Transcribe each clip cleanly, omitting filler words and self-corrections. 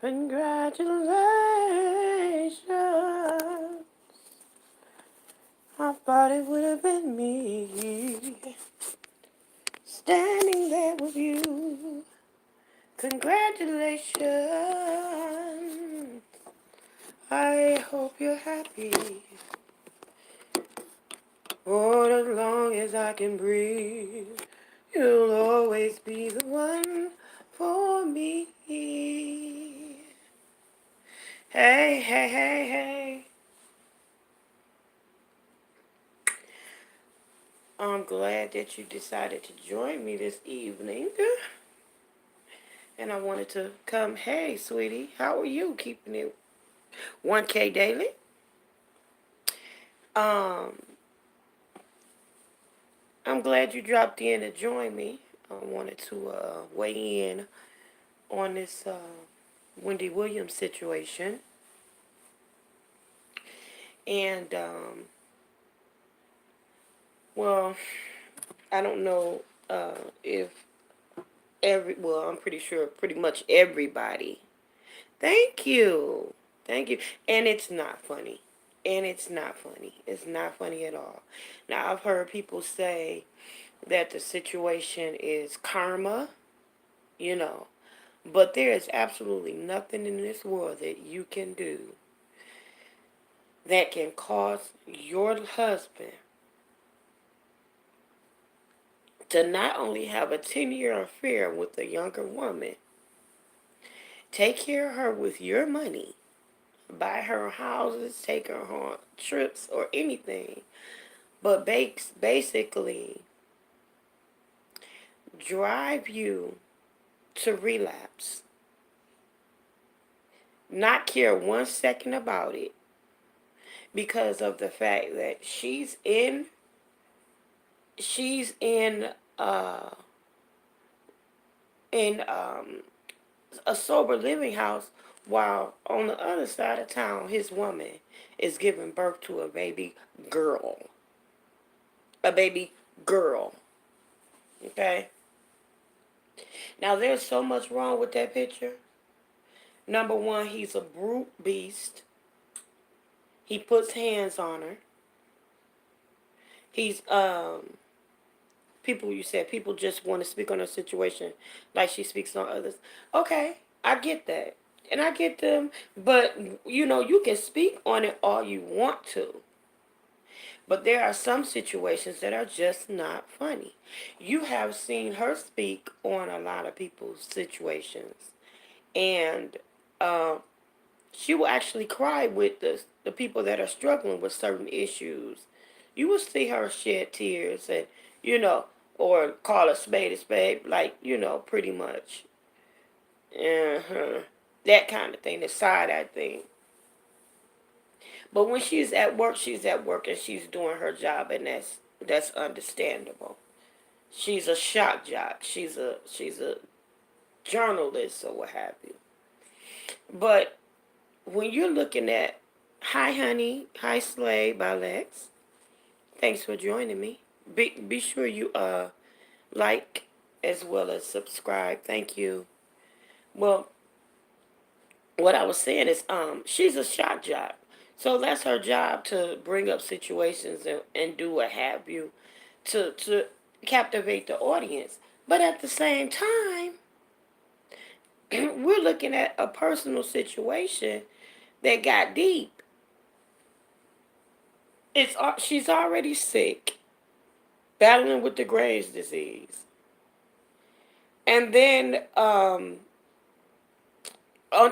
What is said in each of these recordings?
Congratulations. I thought it would have been me standing there with you. Congratulations. I hope you're happy. For as long as I can breathe, you'll always be the one for me. Hey, hey, hey, hey. I'm glad that you decided to join me this evening. And I wanted to come, hey, sweetie, how are you keeping it 1K daily? Um, I'm glad you dropped in to join me. I wanted to weigh in on this Wendy Williams situation. And, well, I don't know if I'm pretty sure pretty much everybody. Thank you. Thank you. And it's not funny. And it's not funny. It's not funny at all. Now, I've heard people say that the situation is karma, you know. But there is absolutely nothing in this world that you can do that can cause your husband to not only have a 10-year affair with a younger woman, take care of her with your money, buy her houses, take her on trips or anything, but basically drive you to relapse. Not care 1 second about it because of the fact that she's uh in a sober living house, while on the other side of town his woman is giving birth to a baby girl. A baby girl. Okay? Now there's so much wrong with that picture. Number one, he's a brute beast. He puts hands on her. He's people, you said people just want to speak on her situation like she speaks on others. Okay, I get that. And I get them, but you can speak on it all you want to. But there are some situations that are just not funny. You have seen her speak on a lot of people's situations. And she will actually cry with the people that are struggling with certain issues. You will see her shed tears and, or call a spade, like, pretty much. That kind of thing, the side-eye thing. But when she's at work and she's doing her job, and that's understandable. She's a shock jock. She's a journalist or what have you. But when you're looking at Hi Honey, Hi Slay by Lex, thanks for joining me. Be sure you like as well as subscribe. Thank you. Well, what I was saying is she's a shock jock. So that's her job, to bring up situations and do what have you to captivate the audience. But at the same time, we're looking at a personal situation that got deep. She's already sick, battling with the Graves' disease. And then on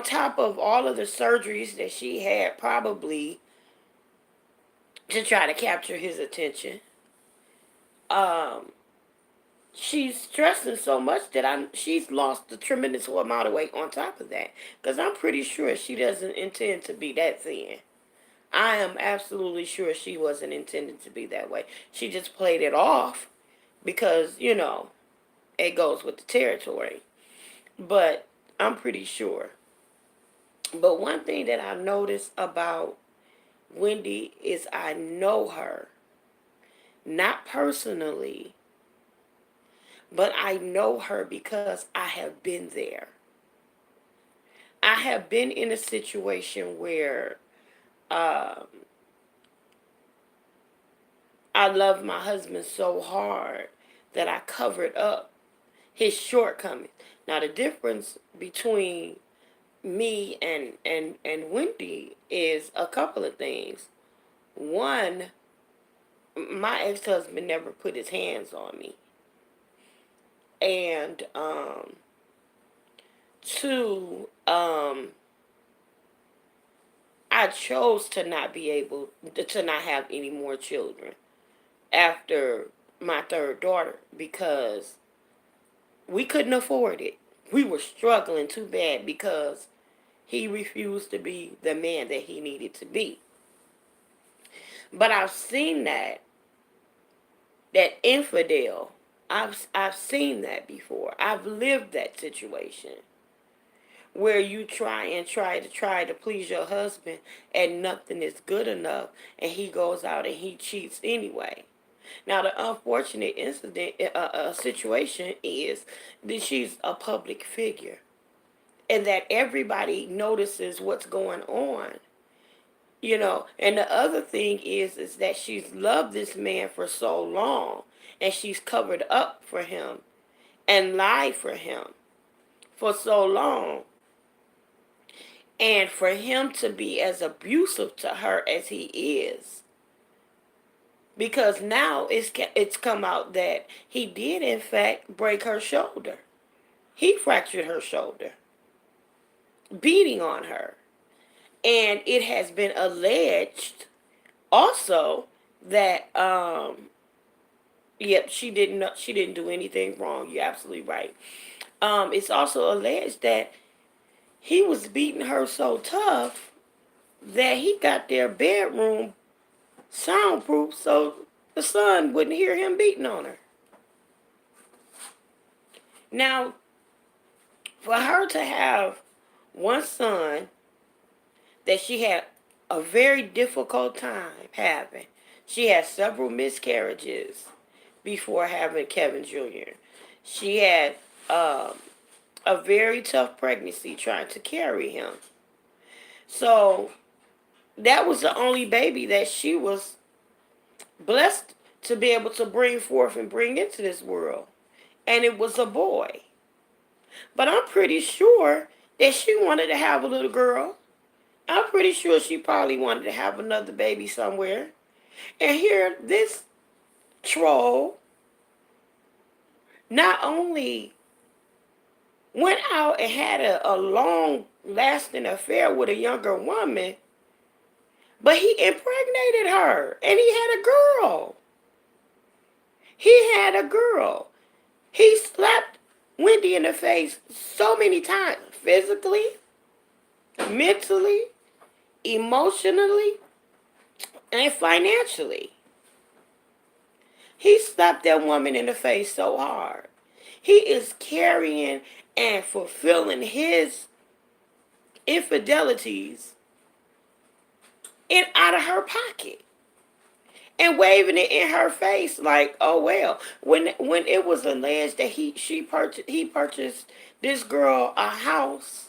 top of all of the surgeries that she had, probably to try to capture his attention, um, she's stressing so much that she's lost a tremendous amount of weight on top of that. Because I'm pretty sure she doesn't intend to be that thin. I am absolutely sure she wasn't intended to be that way. She just played it off because, it goes with the territory. But I'm pretty sure. But one thing that I've noticed about Wendy is I know her. Not personally, but I know her because I have been there. I have been in a situation where um, I love my husband so hard that I covered up his shortcomings. Now the difference between me and Wendy is a couple of things. One, my ex-husband never put his hands on me. And two, I chose to not be able to not have any more children after my third daughter because we couldn't afford it. We were struggling too bad because he refused to be the man that he needed to be. But I've seen that infidel. I've seen that before. I've lived that situation where you try to please your husband and nothing is good enough and he goes out and he cheats anyway. Now the unfortunate situation is that she's a public figure and that everybody notices what's going on. And the other thing is that she's loved this man for so long and she's covered up for him and lied for him for so long. And for him to be as abusive to her as he is, because now it's come out that he did in fact break her shoulder. He fractured her shoulder, beating on her. And it has been alleged also that yep, she didn't do anything wrong. You're absolutely right. It's also alleged that he was beating her so tough that he got their bedroom soundproof so the son wouldn't hear him beating on her. Now, for her to have one son that she had a very difficult time having, she had several miscarriages before having Kevin Jr. She had a very tough pregnancy trying to carry him. So that was the only baby that she was blessed to be able to bring forth and bring into this world. And it was a boy. But I'm pretty sure that she wanted to have a little girl. I'm pretty sure she probably wanted to have another baby somewhere. And here, this troll not only went out and had a long-lasting affair with a younger woman, but he impregnated her. And he had a girl. He had a girl. He slapped Wendy in the face so many times. Physically, mentally, emotionally, and financially. He slapped that woman in the face so hard. He is carrying and fulfilling his infidelities in out of her pocket and waving it in her face like, oh well. When it was alleged that he purchased this girl a house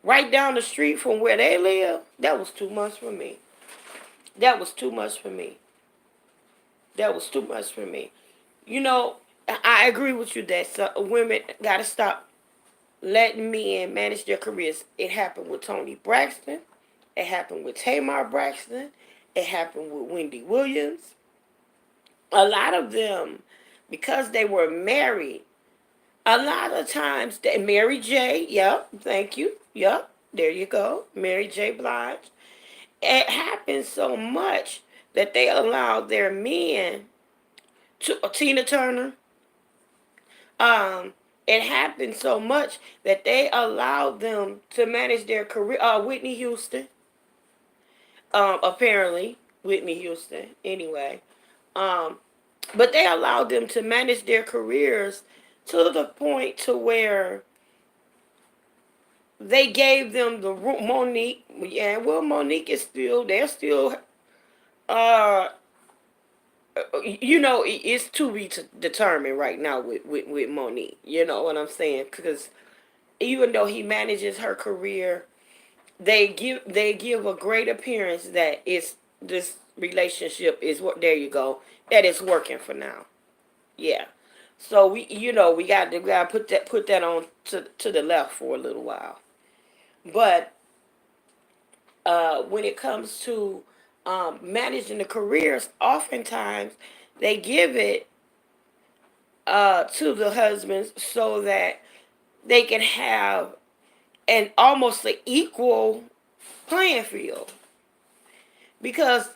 right down the street from where they live, that was too much for me. That was too much for me. That was too much for me. I agree with you that women gotta stop letting men manage their careers. It happened with Toni Braxton. It happened with Tamar Braxton. It happened with Wendy Williams. A lot of them, because they were married, a lot of times, Mary J., yep, thank you, yep, there you go, Mary J. Blige. It happens so much that they allowed their men to, Tina Turner, it happened so much that they allowed them to manage their career. Whitney Houston, apparently, Whitney Houston, anyway. But they allowed them to manage their careers to the point to where they gave them the room. Monique, yeah, well, Monique is still, they're still, it's to be determined right now with Monique. You know what I'm saying? Because even though he manages her career, they give a great appearance that it's this relationship is what, there you go, that it's working for now. Yeah. So we got to put that on to the left for a little while. But when it comes to managing the careers, oftentimes they give it to the husbands so that they can have an almost an equal playing field, because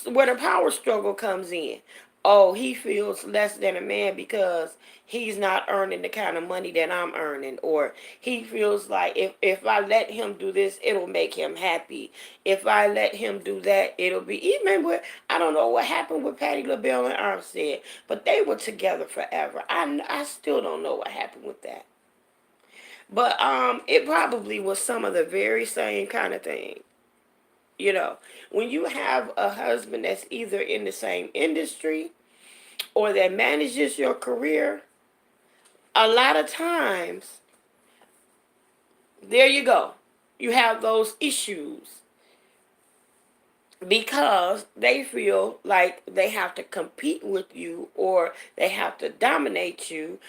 where the power struggle comes in. Oh, he feels less than a man because he's not earning the kind of money that I'm earning, or he feels like if I let him do this, it'll make him happy. If I let him do that, it'll be, even with, I don't know what happened with Patti LaBelle and Armstead, but they were together forever. I still don't know what happened with that. But it probably was some of the very same kind of thing. You know, when you have a husband that's either in the same industry or that manages your career, a lot of times, there you go. You have those issues because they feel like they have to compete with you, or they have to dominate you.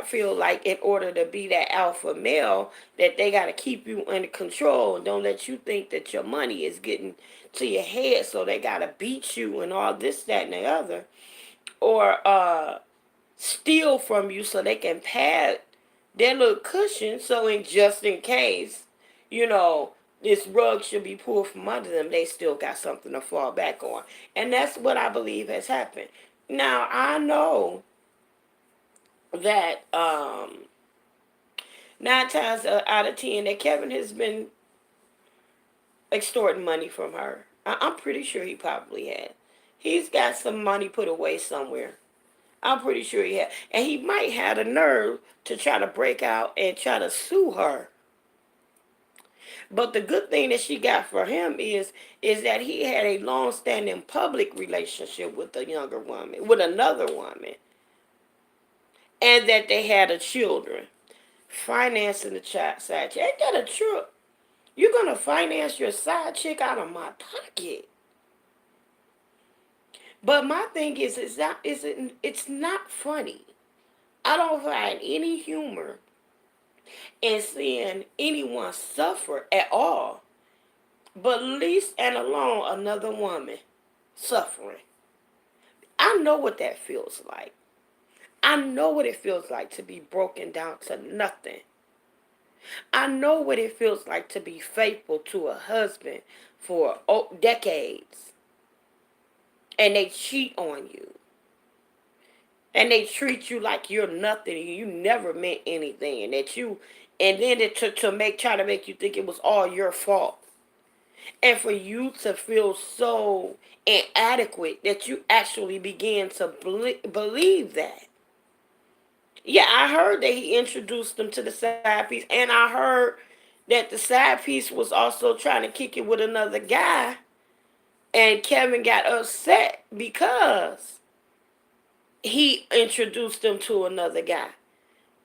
Feel like in order to be that alpha male, that they got to keep you under control and don't let you think that your money is getting to your head, so they got to beat you and all this, that, and the other, or steal from you so they can pad their little cushion, so in just in case, you know, this rug should be pulled from under them, they still got something to fall back on. And that's what I believe has happened. Now, I know that 9 times out of 10 that Kevin has been extorting money from her. I'm pretty sure he probably had. He's got some money put away somewhere. I'm pretty sure he had. And he might have the nerve to try to break out and try to sue her. But the good thing that she got for him is that he had a long-standing public relationship with a younger woman, with another woman, and that they had a children. Financing the side chick. Ain't that a trip? You're gonna finance your side chick out of my pocket. But my thing it's not funny. I don't find any humor in seeing anyone suffer at all, but least and alone another woman suffering. I know what that feels like. I know what it feels like to be broken down to nothing. I know what it feels like to be faithful to a husband for decades, and they cheat on you. And they treat you like you're nothing and you never meant anything, and then try to make you think it was all your fault. And for you to feel so inadequate that you actually begin to believe that. Yeah, I heard that he introduced them to the side piece, and I heard that the side piece was also trying to kick it with another guy, and Kevin got upset because he introduced them to another guy.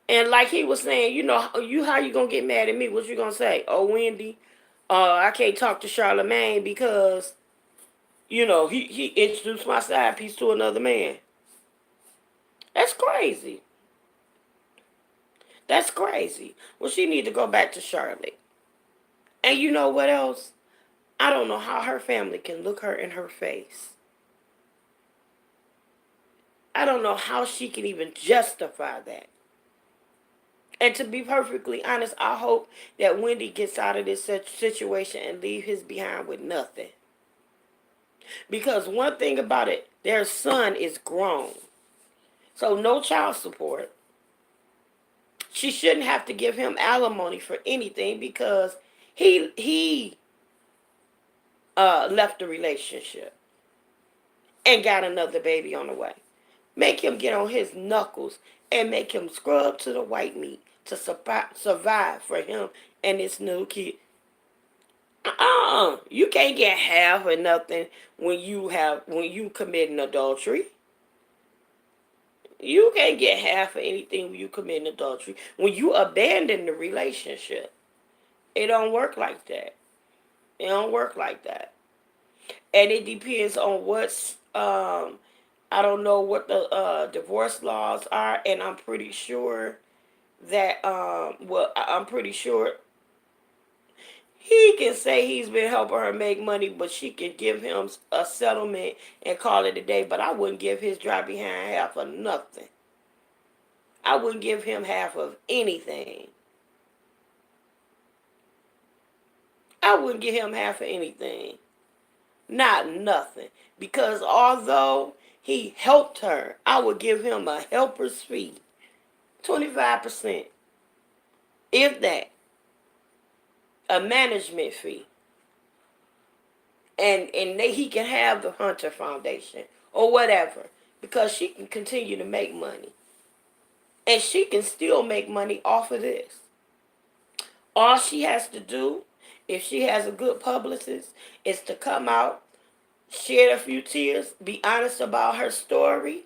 And like he was saying, how you gonna get mad at me? What you gonna say? Oh, Wendy, I can't talk to Charlemagne because he introduced my side piece to another man. That's crazy. That's crazy. Well, she need to go back to Charlotte. And you know what else? I don't know how her family can look her in her face. I don't know how she can even justify that. And to be perfectly honest, I hope that Wendy gets out of this situation and leave his behind with nothing. Because one thing about it, their son is grown. So no child support. She shouldn't have to give him alimony for anything because he left the relationship and got another baby on the way. Make him get on his knuckles and make him scrub to the white meat to survive for him and this new kid. You can't get half or nothing when you committing adultery. You can't get half of anything when you commit adultery. When you abandon the relationship, it don't work like that. It don't work like that. And it depends on what's I don't know what the divorce laws are, and I'm pretty sure that I'm pretty sure he can say he's been helping her make money, but she can give him a settlement and call it a day. But I wouldn't give his dry behind half of nothing. I wouldn't give him half of anything. I wouldn't give him half of anything. Not nothing. Because although he helped her, I would give him a helper's fee. 25%. If that. A management fee. And he can have the Hunter Foundation or whatever. Because she can continue to make money. And she can still make money off of this. All she has to do, if she has a good publicist, is to come out, shed a few tears, be honest about her story,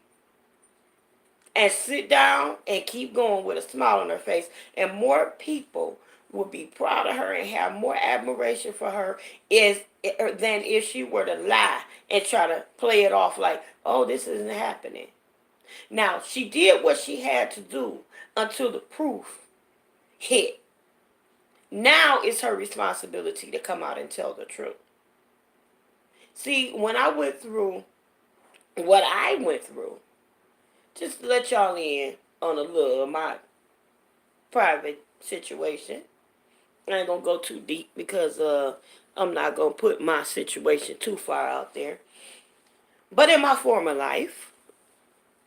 and sit down and keep going with a smile on her face. And more people will be proud of her and have more admiration for her than if she were to lie and try to play it off like, oh, this isn't happening. Now, she did what she had to do until the proof hit. Now it's her responsibility to come out and tell the truth. See, when I went through what I went through, just to let y'all in on a little of my private situation. I ain't gonna go too deep because I'm not gonna put my situation too far out there. But in my former life,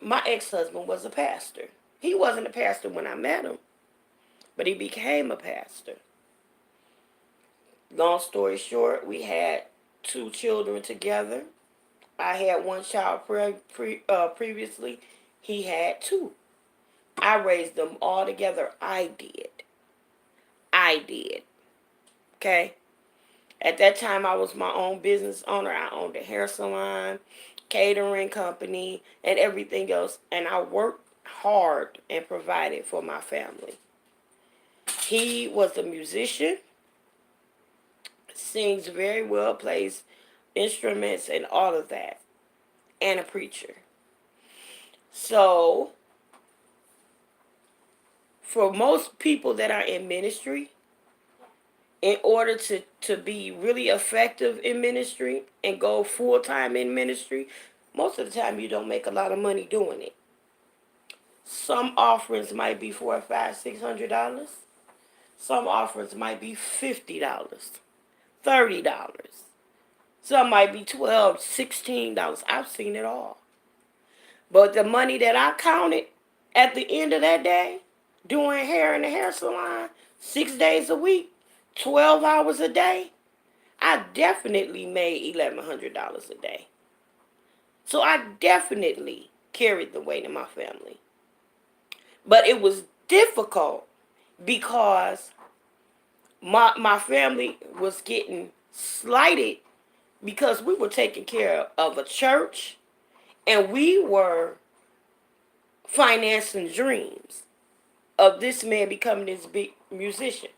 my ex-husband was a pastor. He wasn't a pastor when I met him, but he became a pastor. Long story short, we had 2 children together. I had 1 child previously. He had 2. I raised them all together. I did. Okay? At that time, I was my own business owner. I owned a hair salon, catering company, and everything else. And I worked hard and provided for my family. He was a musician, sings very well, plays instruments and all of that, and a preacher. So, for most people that are in ministry, in order to be really effective in ministry and go full-time in ministry, most of the time you don't make a lot of money doing it. Some offerings might be $400, $500, $600. Some offerings might be $50, $30. Some might be $12, $16. I've seen it all. But the money that I counted at the end of that day, doing hair in the hair salon, 6 days a week, 12 hours a day, I definitely made $1,100 a day. So I definitely carried the weight in my family. But it was difficult because my family was getting slighted because we were taking care of a church and we were financing dreams of this man becoming this big musician.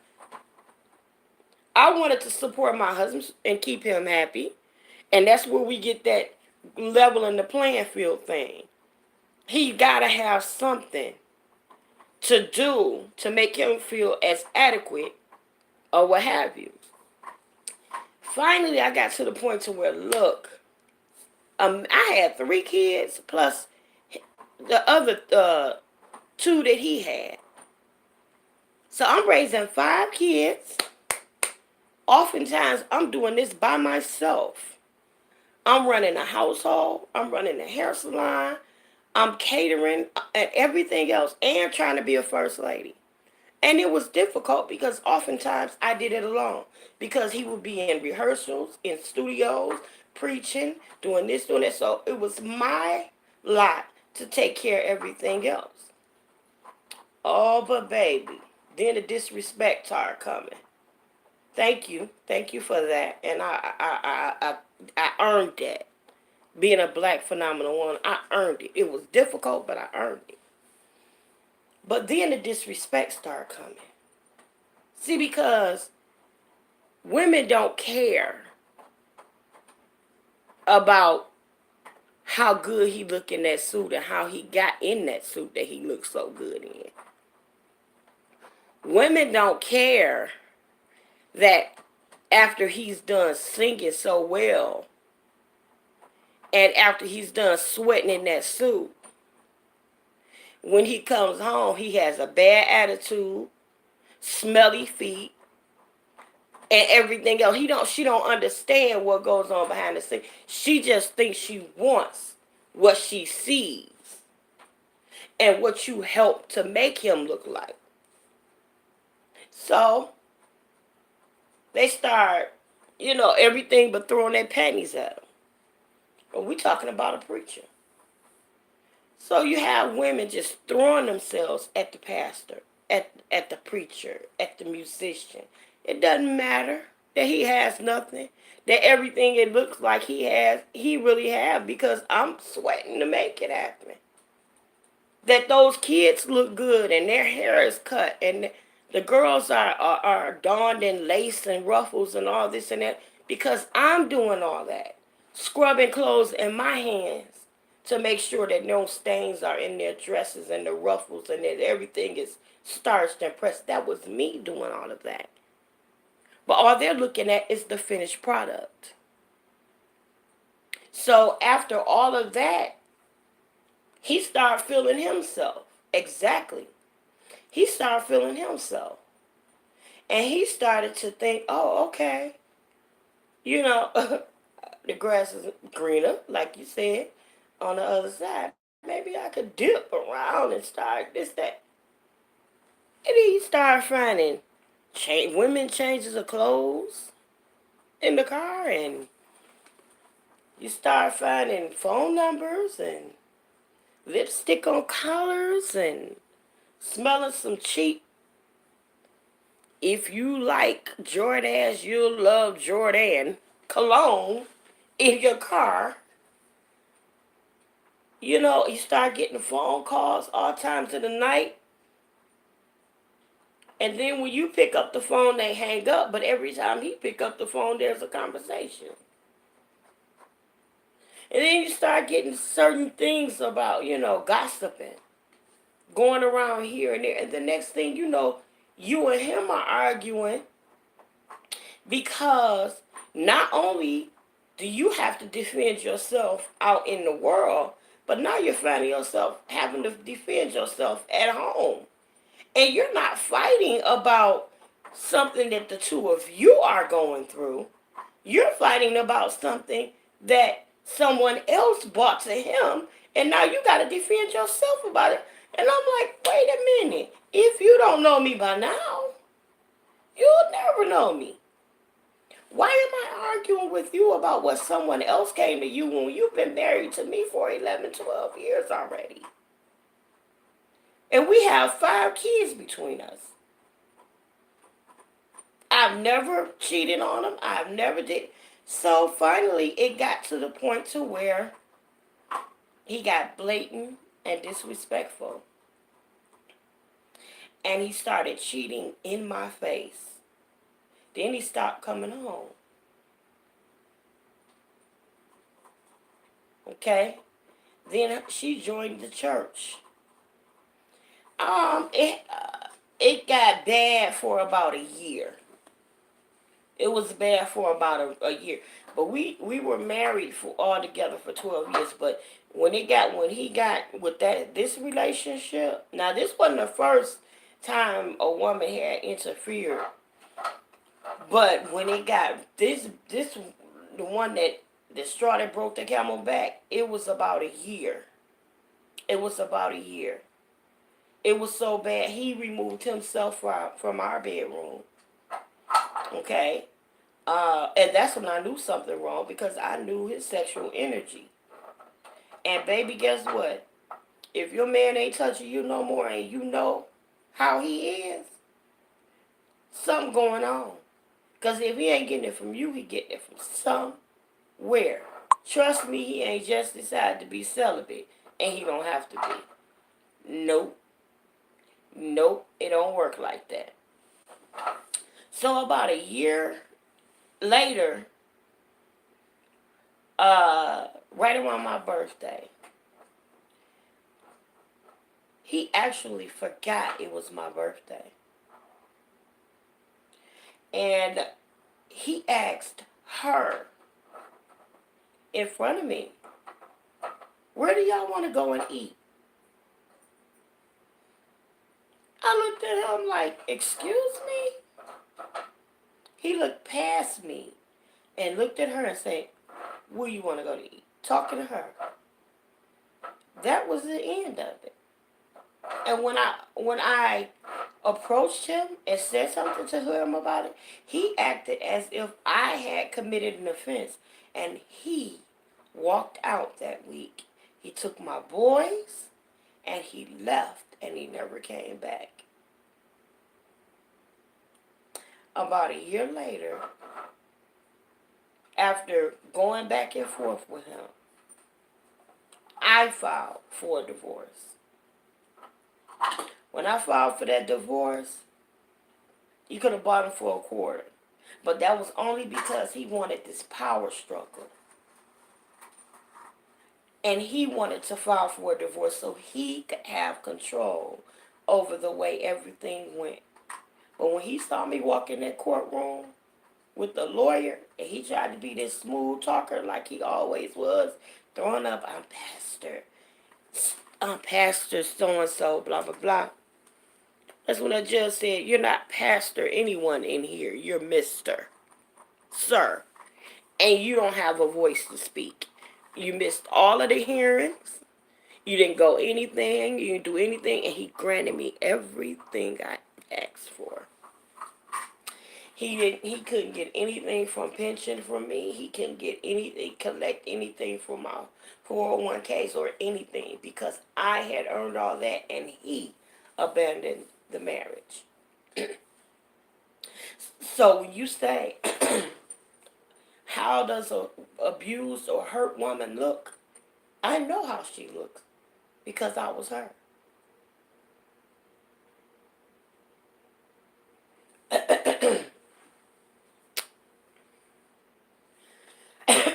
I wanted to support my husband and keep him happy. And that's where we get that leveling the playing field thing. He got to have something to do to make him feel as adequate or what have you. Finally, I got to the point to where, look, I had 3 kids plus the other 2 that he had. So I'm raising 5 kids. Oftentimes, I'm doing this by myself. I'm running a household. I'm running a hair salon. I'm catering and everything else and trying to be a first lady. And it was difficult because oftentimes I did it alone. Because he would be in rehearsals, in studios, preaching, doing this, doing that. So it was my lot to take care of everything else. Oh, but baby, then the disrespect started coming. Thank you for that, and I earned that. Being a black phenomenal woman, I earned it. It was difficult, but I earned it. But then the disrespect started coming. See, because women don't care about how good he look in that suit and how he got in that suit that he looked so good in. Women don't care that after he's done singing so well and after he's done sweating in that suit, when he comes home, he has a bad attitude, smelly feet, and everything else. She don't understand what goes on behind the scenes. She just thinks she wants what she sees and what you help to make him look like. So they start, everything but throwing their panties at him. But we talking about a preacher. So you have women just throwing themselves at the pastor, at the preacher, at the musician. It doesn't matter that he has nothing, that everything it looks like he has, he really has, because I'm sweating to make it happen. That those kids look good and their hair is cut and the girls are adorned in lace and ruffles and all this and that, because I'm doing all that. Scrubbing clothes in my hands to make sure that no stains are in their dresses and the ruffles and that everything is starched and pressed. That was me doing all of that. But all they're looking at is the finished product. So after all of that, he started feeling himself. Exactly. He started feeling himself. And he started to think, oh, okay. The grass is greener, like you said, on the other side. Maybe I could dip around and start this, that. And then he started finding women changes of clothes in the car, and you start finding phone numbers and lipstick on collars and smelling some cheap. If you like Jordan, you'll love Jordan cologne in your car. You start getting phone calls all times of the night. And then when you pick up the phone, they hang up. But every time he pick up the phone, there's a conversation. And then you start getting certain things about, gossiping. Going around here and there. And the next thing you know, you and him are arguing because not only do you have to defend yourself out in the world, but now you're finding yourself having to defend yourself at home. And you're not fighting about something that the two of you are going through. You're fighting about something that someone else brought to him, and now you got to defend yourself about it. And I'm like, wait a minute. If you don't know me by now, you'll never know me. Why am I arguing with you about what someone else came to you when you've been married to me for 11, 12 years already? And we have 5 kids between us. I've never cheated on him. I've never did. So finally, it got to the point to where he got blatant and disrespectful. And he started cheating in my face. Then he stopped coming home. Okay? Then she joined the church. It got bad for about a year. It was bad for about a year. But we were married for all together for 12 years. But when he got with this relationship, now this wasn't the first time a woman had interfered. But when it got this the one that the straw that broke the camel back, it was about a year. It was about a year. It was so bad, he removed himself from our bedroom. Okay? And that's when I knew something wrong, because I knew his sexual energy. And baby, guess what? If your man ain't touching you no more and you know how he is, something going on. Because if he ain't getting it from you, he getting it from somewhere. Trust me, he ain't just decided to be celibate, and he don't have to be. Nope. Nope, it don't work like that. So about a year later, right around my birthday, he actually forgot it was my birthday. And he asked her in front of me, where do y'all want to go and eat? I looked at him like, excuse me? He looked past me and looked at her and said, where you want to go to eat? Talking to her. That was the end of it. And when I approached him and said something to him about it, he acted as if I had committed an offense. And he walked out that week. He took my boys and he left and he never came back. About a year later, after going back and forth with him, I filed for a divorce. When I filed for that divorce, he could have bought him for a quarter. But that was only because he wanted this power struggle. And he wanted to file for a divorce so he could have control over the way everything went. But when he saw me walk in that courtroom with the lawyer, and he tried to be this smooth talker like he always was, throwing up, I'm Pastor so-and-so, blah, blah, blah. That's when the judge said, you're not Pastor anyone in here. You're Mr. Sir. And you don't have a voice to speak. You missed all of the hearings. You didn't go anything. You didn't do anything. And he granted me everything I asked for. He couldn't get anything from pension from me. He couldn't get anything, collect anything from my 401ks or anything because I had earned all that and he abandoned the marriage. So when you say, how does a abused or hurt woman look? I know how she looks because I was her.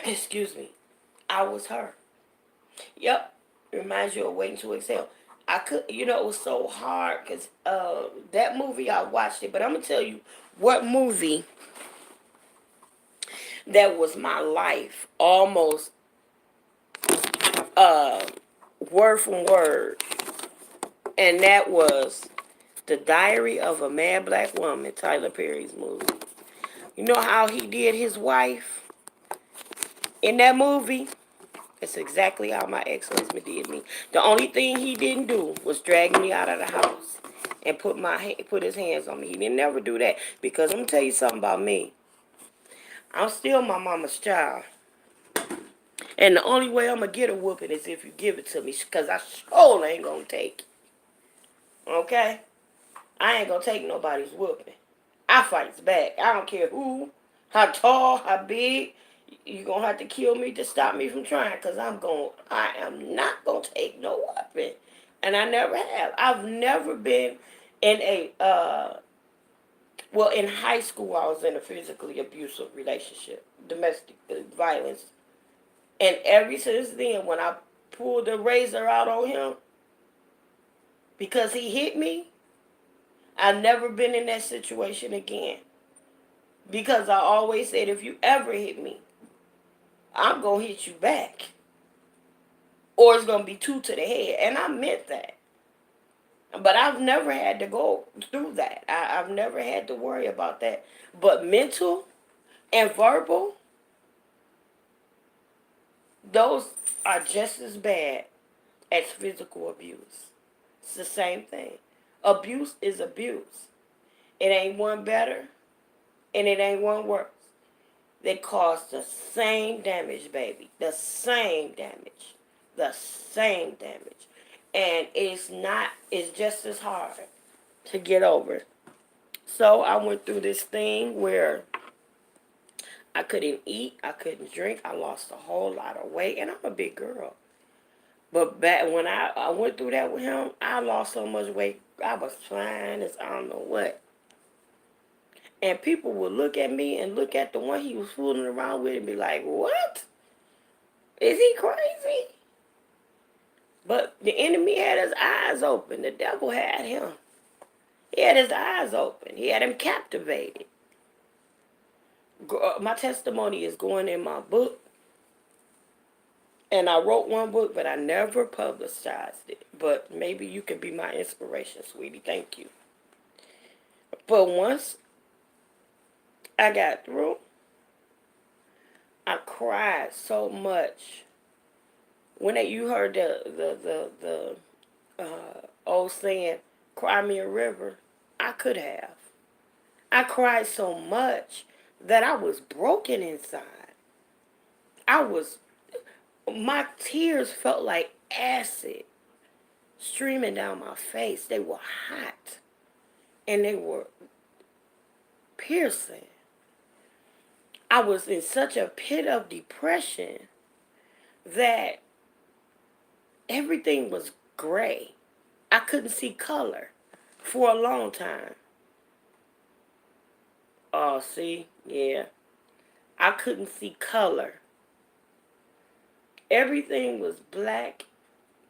Excuse me. I was her. Yep. Reminds you of Waiting to Exhale. I could, it was so hard because that movie, I watched it, but I'm going to tell you what movie that was my life almost word from word. And that was The Diary of a Mad Black Woman, Tyler Perry's movie. You know how he did his wife in that movie? That's exactly how my ex-husband did me. The only thing he didn't do was drag me out of the house and put his hands on me. He didn't never do that because I'm gonna tell you something about me. I'm still my mama's child, and the only way I'm gonna get a whooping is if you give it to me, cause I sure ain't gonna take it. Okay, I ain't gonna take nobody's whooping. I fights back. I don't care who, how tall, how big. You're going to have to kill me to stop me from trying because I am not going to take no weapon. And I never have. I've never been in in high school I was in a physically abusive relationship, domestic violence. And ever since then, when I pulled the razor out on him because he hit me, I've never been in that situation again. Because I always said, if you ever hit me, I'm going to hit you back. Or it's going to be two to the head. And I meant that. But I've never had to go through that. I've never had to worry about that. But mental and verbal, those are just as bad as physical abuse. It's the same thing. Abuse is abuse. It ain't one better and it ain't one worse. They cause the same damage, baby. The same damage. The same damage. And it's just as hard to get over. So I went through this thing where I couldn't eat. I couldn't drink. I lost a whole lot of weight. And I'm a big girl. But back when I went through that with him, I lost so much weight. I was flying as I don't know what. And people would look at me and look at the one he was fooling around with and be like, what? Is he crazy? But the enemy had his eyes open. The devil had him. He had his eyes open. He had him captivated. My testimony is going in my book. And I wrote one book, but I never publicized it. But maybe you can be my inspiration, sweetie. Thank you. But once I got through, I cried so much. When you heard the old saying, "Cry me a river," I could have. I cried so much that I was broken inside. My tears felt like acid streaming down my face. They were hot and they were piercing. I was in such a pit of depression that everything was gray. I couldn't see color for a long time. Oh, see? Yeah. I couldn't see color. Everything was black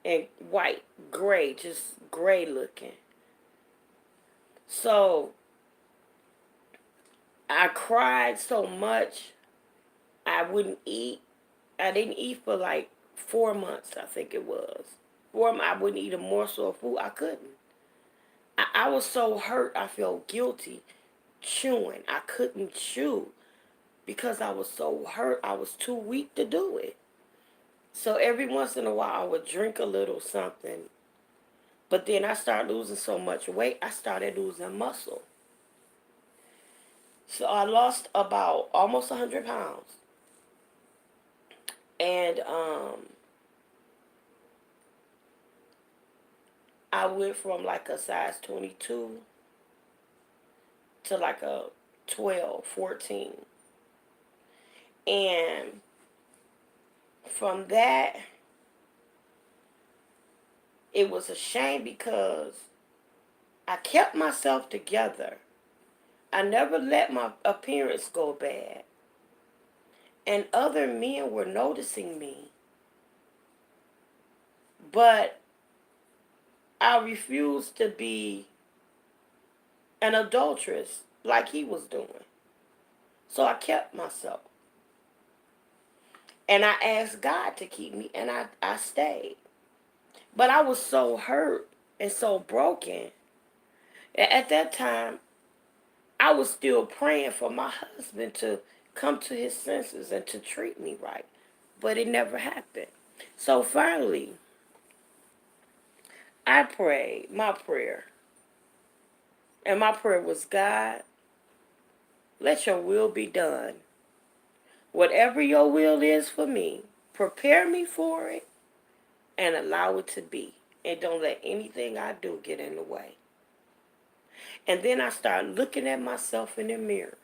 and white, gray, just gray looking. So I cried so much, I wouldn't eat. I didn't eat for like 4 months, I think it was. I wouldn't eat a morsel of food. I couldn't. I was so hurt, I felt guilty chewing. I couldn't chew because I was so hurt. I was too weak to do it. So every once in a while, I would drink a little something. But then I started losing so much weight, I started losing muscle. So I lost about almost 100 pounds. And I went from like a size 22 to like a 12, 14. And from that, it was a shame because I kept myself together. I never let my appearance go bad. And other men were noticing me. But I refused to be an adulteress like he was doing. So I kept myself. And I asked God to keep me, and I stayed. But I was so hurt and so broken. At that time, I was still praying for my husband to come to his senses and to treat me right. But it never happened. So finally, I prayed my prayer. And my prayer was, God, let your will be done. Whatever your will is for me, prepare me for it and allow it to be. And don't let anything I do get in the way. And then I started looking at myself in the mirror.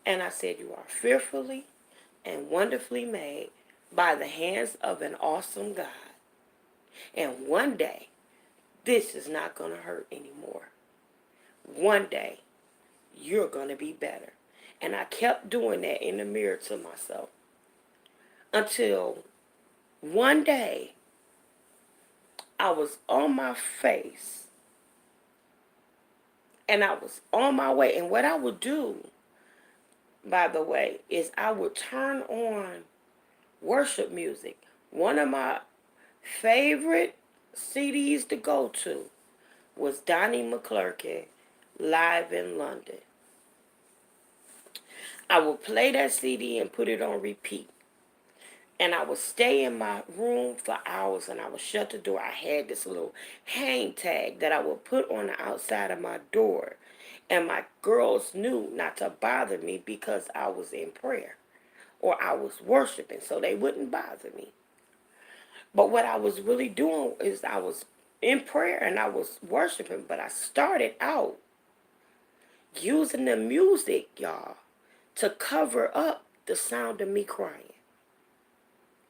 And I said, you are fearfully and wonderfully made by the hands of an awesome God. And one day, this is not going to hurt anymore. One day, you're going to be better. And I kept doing that in the mirror to myself. Until one day, I was on my face. And I was on my way. And what I would do, by the way, is I would turn on worship music. One of my favorite CDs to go to was Donnie McClurkin, Live in London. I would play that CD and put it on repeat. And I would stay in my room for hours and I would shut the door. I had this little hang tag that I would put on the outside of my door. And my girls knew not to bother me because I was in prayer or I was worshiping, so they wouldn't bother me. But what I was really doing is I was in prayer and I was worshiping, but I started out using the music, y'all, to cover up the sound of me crying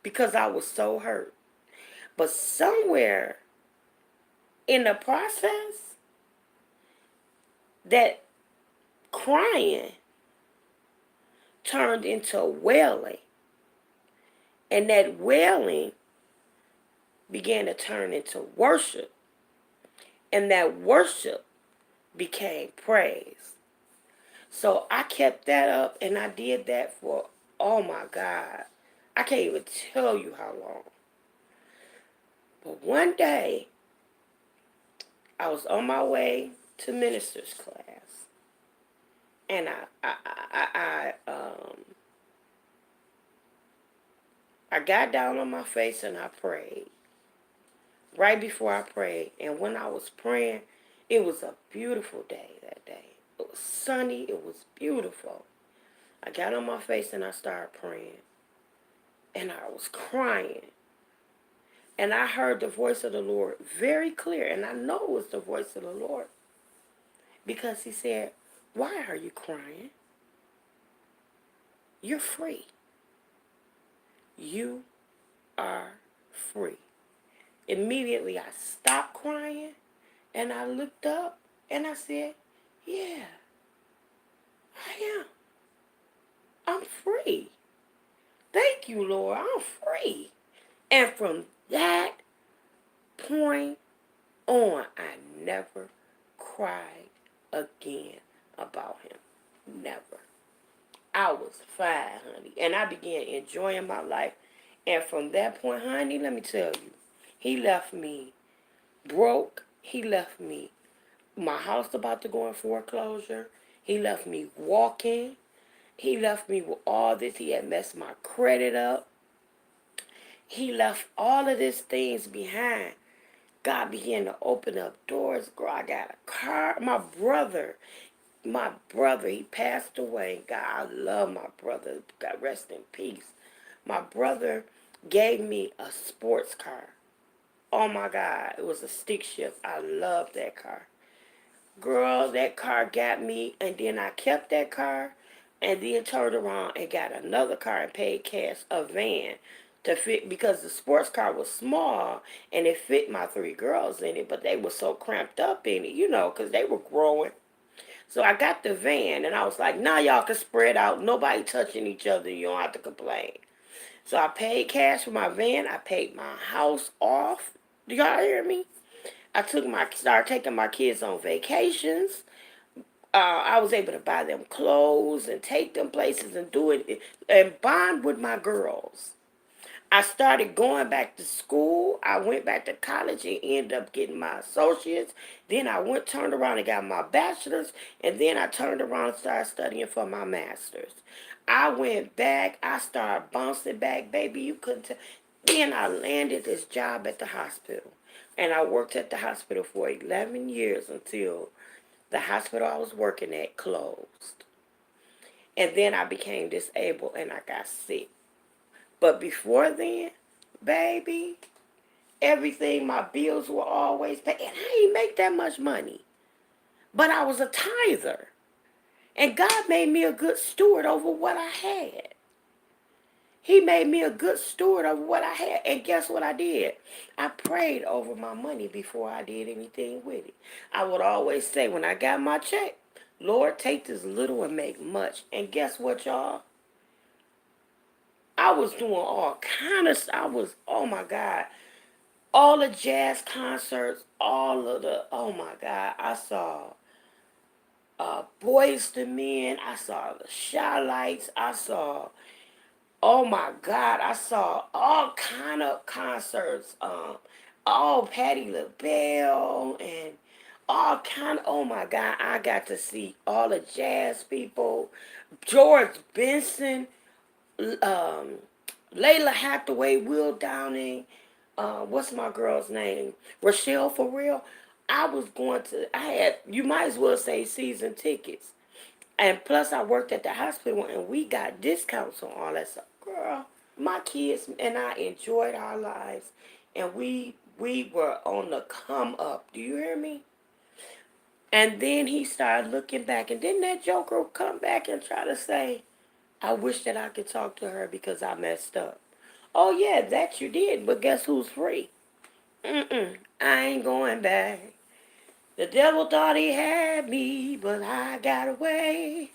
because I was so hurt. But somewhere in the process, that crying turned into wailing. And that wailing began to turn into worship. And that worship became praise. So I kept that up and I did that for, oh my God, I can't even tell you how long. But one day, I was on my way to minister's class. And I got down on my face and I prayed. Right before I prayed, and when I was praying, it was a beautiful day that day. It was sunny. It was beautiful. I got on my face and I started praying. And I was crying. And I heard the voice of the Lord very clear. And I know it was the voice of the Lord. Because he said, why are you crying? You're free. You are free. Immediately I stopped crying and I looked up and I said, yeah, I am. I'm free. Thank you, Lord. I'm free. And from that point on, I never cried again about him. Never. I was fine, honey. And I began enjoying my life. And from that point, honey, let me tell you, he left me broke. He left me my house about to go in foreclosure. He left me walking. He left me with all this. He had messed my credit up. He left all of these things behind. God began to open up doors. Girl, I got a car. My brother, he passed away. God, I love my brother. God rest in peace. My brother gave me a sports car. Oh my God, it was a stick shift. I loved that car. Girl, that car got me, and then I kept that car, and then turned around and got another car and paid cash, a van, to fit, because the sports car was small, and it fit my 3 girls in it, but they were so cramped up in it, because they were growing. So I got the van, and I was like, now y'all can spread out. Nobody touching each other. You don't have to complain. So I paid cash for my van. I paid my house off. Do y'all hear me? I started taking my kids on vacations. I was able to buy them clothes and take them places and do it and bond with my girls. I started going back to school. I went back to college and ended up getting my associates. Then turned around and got my bachelor's. And then I turned around and started studying for my master's. I went back. I started bouncing back. Baby, you couldn't tell. Then I landed this job at the hospital. And I worked at the hospital for 11 years until the hospital I was working at closed. And then I became disabled and I got sick. But before then, baby, everything, my bills were always paid. And I didn't make that much money. But I was a tither. And God made me a good steward over what I had. He made me a good steward of what I had. And guess what I did? I prayed over my money before I did anything with it. I would always say when I got my check, Lord, take this little and make much. And guess what, y'all? I was doing all kind of stuff. Oh my God. All the jazz concerts, oh my God. I saw Boys to Men. I saw the Shy Lights. Oh my God, I saw all kind of concerts. All Patti LaBelle and all kind of, oh my God, I got to see all the jazz people. George Benson, Layla Hathaway, Will Downing, what's my girl's name? Rochelle for real. You might as well say season tickets. And plus, I worked at the hospital, and we got discounts on all that stuff. Girl, my kids and I enjoyed our lives, and we were on the come up. Do you hear me? And then he started looking back, and then that joker come back and try to say, I wish that I could talk to her because I messed up. Oh, yeah, that you did, but guess who's free? I ain't going back. The devil thought he had me, but I got away.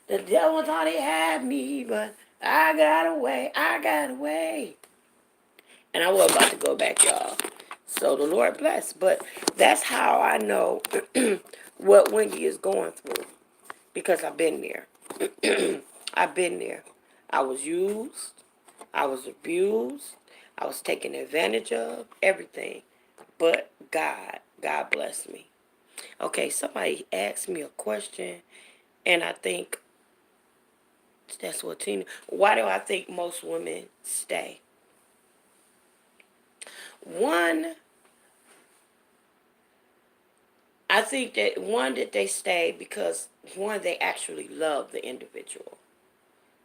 The devil thought he had me, but I got away. I got away. And I was about to go back, y'all. So the Lord bless. But that's how I know what Wendy is going through. Because I've been there. I've been there. I was used. I was abused. I was taken advantage of. Everything. But God bless me. Okay, somebody asked me a question. And I think that's what Tina... Why do I think most women stay? One... I think that they stay because one, they actually love the individual.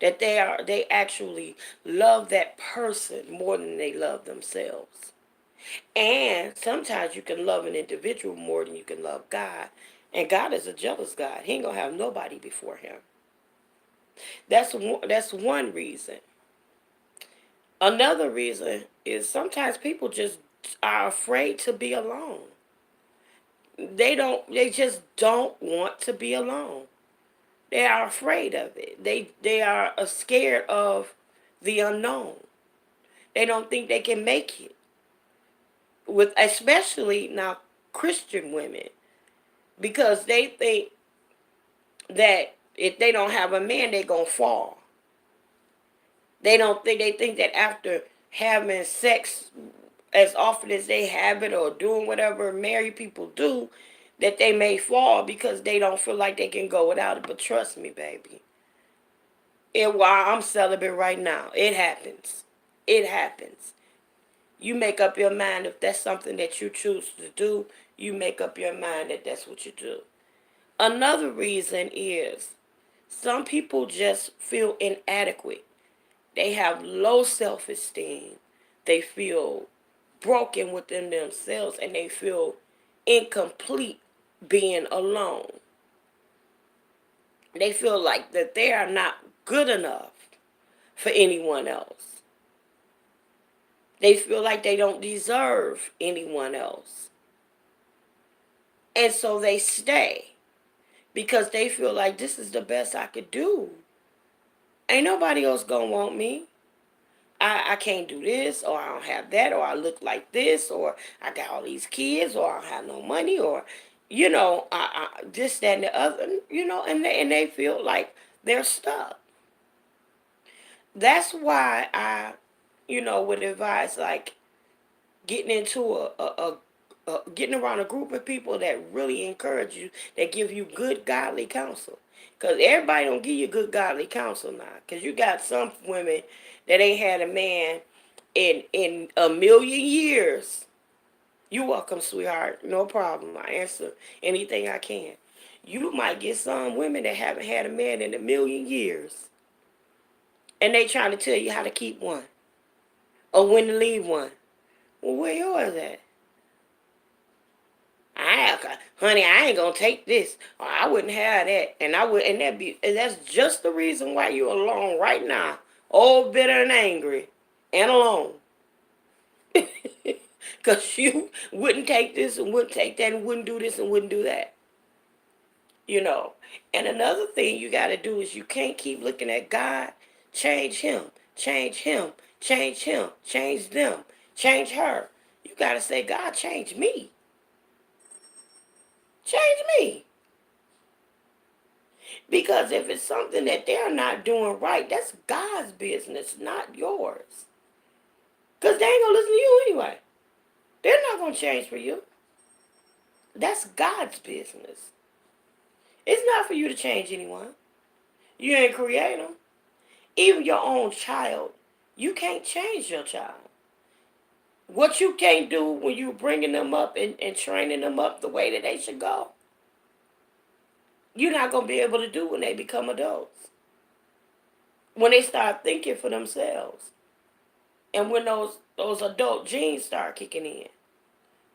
That they actually love that person more than they love themselves. And sometimes you can love an individual more than you can love God. And God is a jealous God. He ain't gonna have nobody before him. That's one reason. Another reason is sometimes people just are afraid to be alone. They just don't want to be alone. They are afraid of it. They are scared of the unknown. They don't think they can make it. With especially now Christian women, because they think that if they don't have a man, they're gonna fall. They think that after having sex as often as they have it or doing whatever married people do, that they may fall because they don't feel like they can go without it. But trust me, baby. And while I'm celibate right now, it happens. It happens. You make up your mind if that's something that you choose to do. You make up your mind that that's what you do. Another reason is some people just feel inadequate. They have low self-esteem. They feel broken within themselves and they feel incomplete being alone. They feel like that they are not good enough for anyone else. They feel like they don't deserve anyone else. And so they stay because they feel like this is the best I could do. Ain't nobody else gonna want me. I can't do this, or I don't have that, or I look like this, or I got all these kids, or I don't have no money, or, this, that, and the other, and they feel like they're stuck. That's why I, would advise, like, getting into getting around a group of people that really encourage you, that give you good godly counsel. Because everybody don't give you good godly counsel now. Because you got some women that ain't had a man in a million years. You're welcome, sweetheart. No problem. I answer anything I can. You might get some women that haven't had a man in a million years. And they trying to tell you how to keep one. Or when to leave one. Well, where yours at? Honey, I ain't gonna take this. Or I wouldn't have that. And that's just the reason why you're alone right now. All bitter and angry. And alone. Because you wouldn't take this and wouldn't take that and wouldn't do this and wouldn't do that. And another thing you got to do is you can't keep looking at God. Change him. Change him. Change him. Change them. Change her. You got to say, God, change me. Change me. Because if it's something that they're not doing right, that's God's business, not yours. Because they ain't going to listen to you anyway. They're not going to change for you. That's God's business. It's not for you to change anyone. You ain't create them. Even your own child, you can't change your child. What you can't do when you bringing them up and training them up the way that they should go, you're not going to be able to do when they become adults. When they start thinking for themselves. And when those adult genes start kicking in.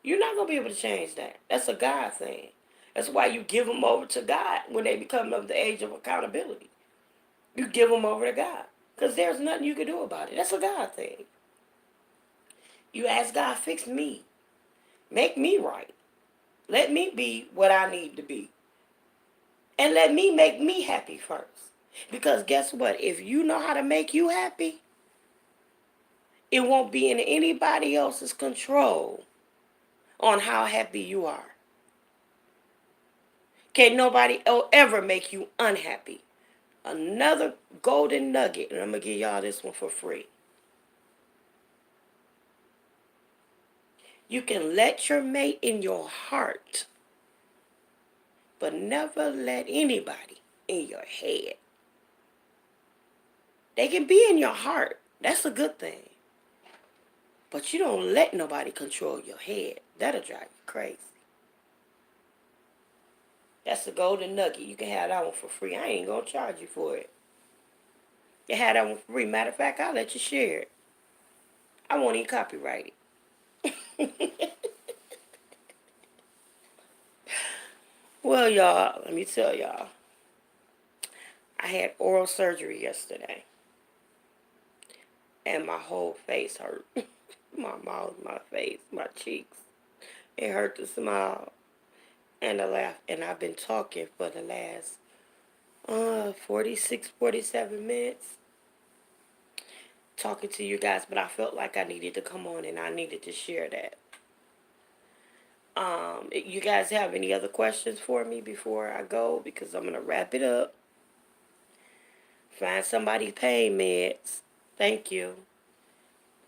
You're not going to be able to change that. That's a God thing. That's why you give them over to God when they become of the age of accountability. You give them over to God. Because there's nothing you can do about it. That's a God thing. You ask God, fix me. Make me right. Let me be what I need to be. And let me make me happy first. Because guess what? If you know how to make you happy, it won't be in anybody else's control on how happy you are. Can't nobody ever make you unhappy. Another golden nugget, and I'm going to give y'all this one for free. You can let your mate in your heart, but never let anybody in your head. They can be in your heart. That's a good thing. But you don't let nobody control your head. That'll drive you crazy. That's the golden nugget. You can have that one for free. I ain't going to charge you for it. You have that one for free. Matter of fact, I'll let you share it. I won't even copyright it. Well, y'all, let me tell y'all. I had oral surgery yesterday. And my whole face hurt. My mouth, my face, my cheeks. It hurt to smile and to laugh. And I've been talking for the last 46, 47 minutes. Talking to you guys. But I felt like I needed to come on and I needed to share that. You guys have any other questions for me before I go? Because I'm going to wrap it up. Find somebody pain meds. Thank you.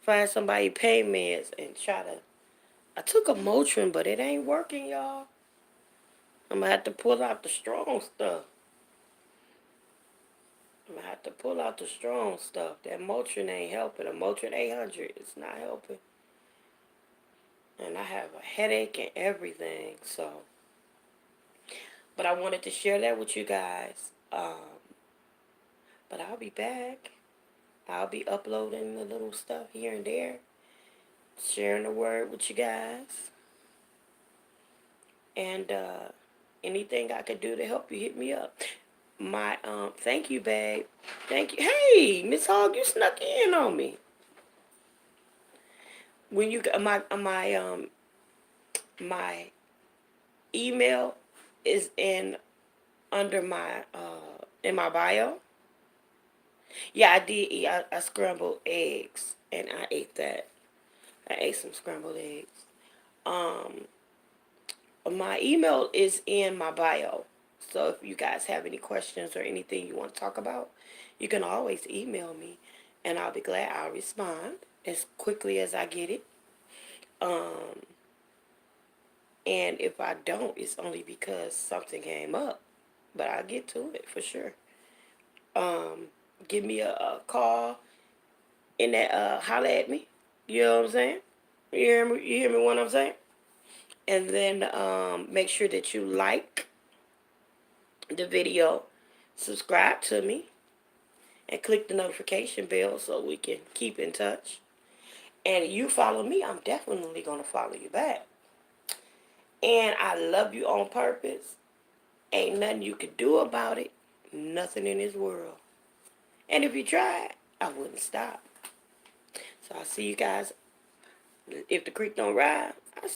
Find somebody pain meds and try to. I took a Motrin, but it ain't working, y'all. I'm going to have to pull out the strong stuff. That Motrin ain't helping. A Motrin 800 is not helping. And I have a headache and everything, so. But I wanted to share that with you guys. But I'll be back. I'll be uploading the little stuff here and there. Sharing the word with you guys. And anything I could do to help you, hit me up. Thank you, babe. Thank you. Hey, Miss Hogg, you snuck in on me. When you got my email is under my in my bio. Yeah, I did eat. I scrambled eggs and I ate that. I ate some scrambled eggs. My email is in my bio. So if you guys have any questions or anything you want to talk about, you can always email me and I'll be glad I'll respond as quickly as I get it. And if I don't, it's only because something came up. But I'll get to it for sure. Give me a call and holler at me. You know what I'm saying? You hear me what I'm saying? And then make sure that you like the video, subscribe to me, and click the notification bell so we can keep in touch. And you follow me, I'm definitely going to follow you back. And I love you on purpose. Ain't nothing you can do about it. Nothing in this world. And if you tried, I wouldn't stop. So I'll see you guys. If the creek don't rise,